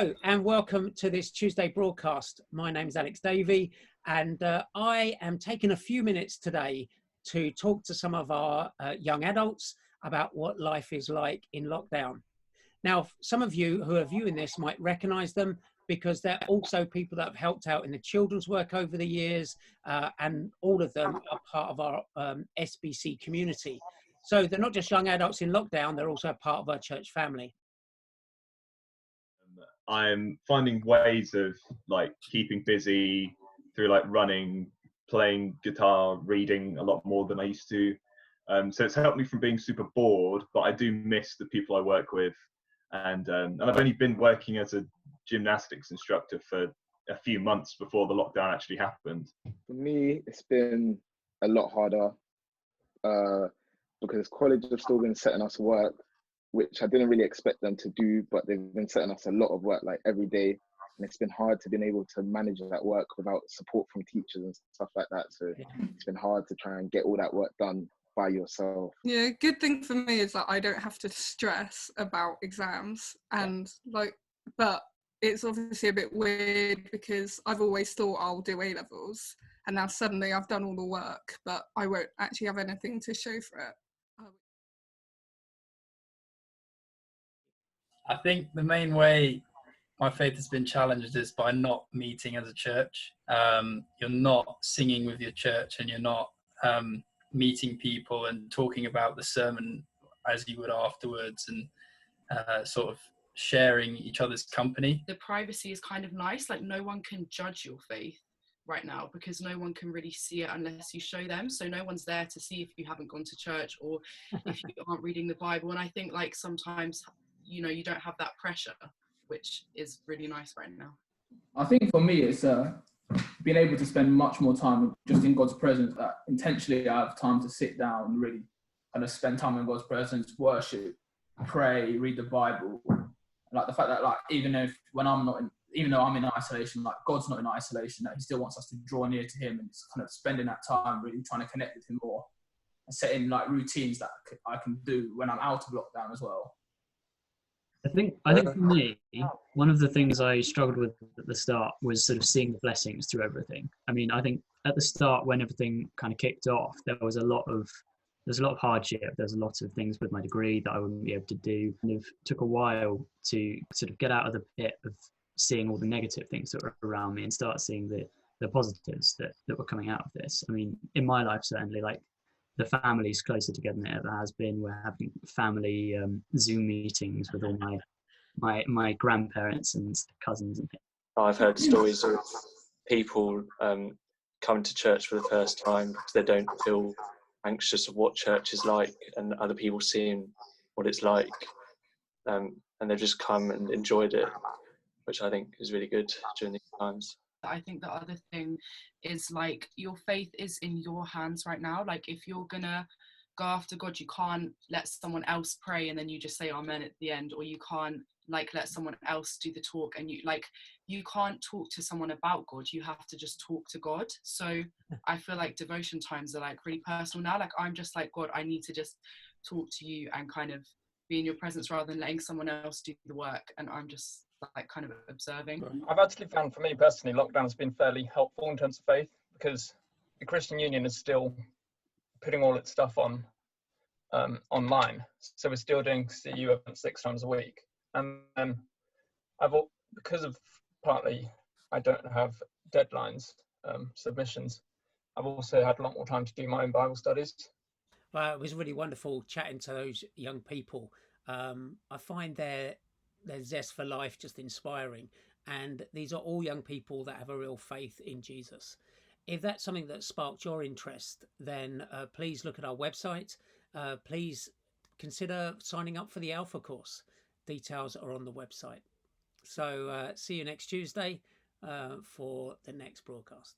Hello and welcome to this Tuesday broadcast. My name is Alex Davey and I am taking a few minutes today to talk to some of our young adults about what life is like in lockdown. Now, some of you who are viewing this might recognize them because they're also people that have helped out in the children's work over the years, and all of them are part of our SBC community. So they're not just young adults in lockdown, they're also a part of our church family. I'm finding ways of like keeping busy through like running, playing guitar, reading a lot more than I used to. So it's helped me from being super bored, but I do miss the people I work with. And I've only been working as a gymnastics instructor for a few months before the lockdown actually happened. For me, it's been a lot harder because college have still been setting us work, which I didn't really expect them to do, but they've been setting us a lot of work like every day. And it's been hard to be able to manage that work without support from teachers and stuff like that. So it's been hard to try and get all that work done by yourself. Yeah, good thing for me is that I don't have to stress about exams and but it's obviously a bit weird because I've always thought I'll do A-levels and now suddenly I've done all the work, but I won't actually have anything to show for it. I think the main way my faith has been challenged is by not meeting as a church. You're not singing with your church and you're not meeting people and talking about the sermon as you would afterwards and sort of sharing each other's company. The privacy is kind of nice, like no one can judge your faith right now because no one can really see it unless you show them. So no one's there to see if you haven't gone to church or if you aren't reading the Bible. And I think like sometimes, you know, you don't have that pressure, which is really nice right now. I think for me, it's being able to spend much more time just in God's presence, that intentionally I have time to sit down and really kind of spend time in God's presence, worship, pray, read the Bible. Like the fact that like, even though I'm in isolation, like God's not in isolation, that he still wants us to draw near to him and it's kind of spending that time really trying to connect with him more and setting like routines that I can do when I'm out of lockdown as well. I think for me, one of the things I struggled with at the start was sort of seeing the blessings through everything. I mean, I think at the start when everything kind of kicked off, there's a lot of hardship. There's a lot of things with my degree that I wouldn't be able to do. And it took a while to sort of get out of the pit of seeing all the negative things that were around me and start seeing the positives that were coming out of this. I mean, in my life, certainly, like the family's closer together than it ever has been. We're having family Zoom meetings with all my grandparents and cousins and things. I've heard stories of people coming to church for the first time because they don't feel anxious of what church is like and other people seeing what it's like, and they've just come and enjoyed it, which I think is really good during these times. I think the other thing is like your faith is in your hands right now. Like if you're gonna go after God, you can't let someone else pray and then you just say amen at the end, or you can't like let someone else do the talk and you can't talk to someone about God. You have to just talk to God. So I feel like devotion times are like really personal now. Like I'm just like, God, I need to just talk to you and kind of be in your presence rather than letting someone else do the work, and I'm just like kind of observing. I've actually found, for me personally, lockdown has been fairly helpful in terms of faith because the Christian Union is still putting all its stuff on online, so we're still doing CU events 6 times a week, and because of partly I don't have deadlines, submissions, I've also had a lot more time to do my own Bible studies. It was really wonderful chatting to those young people. I find their zest for life just inspiring, and these are all young people that have a real faith in Jesus. If that's something that sparked your interest, then please look at our website. Please consider signing up for the Alpha course. Details are on the website. So see you next Tuesday for the next broadcast.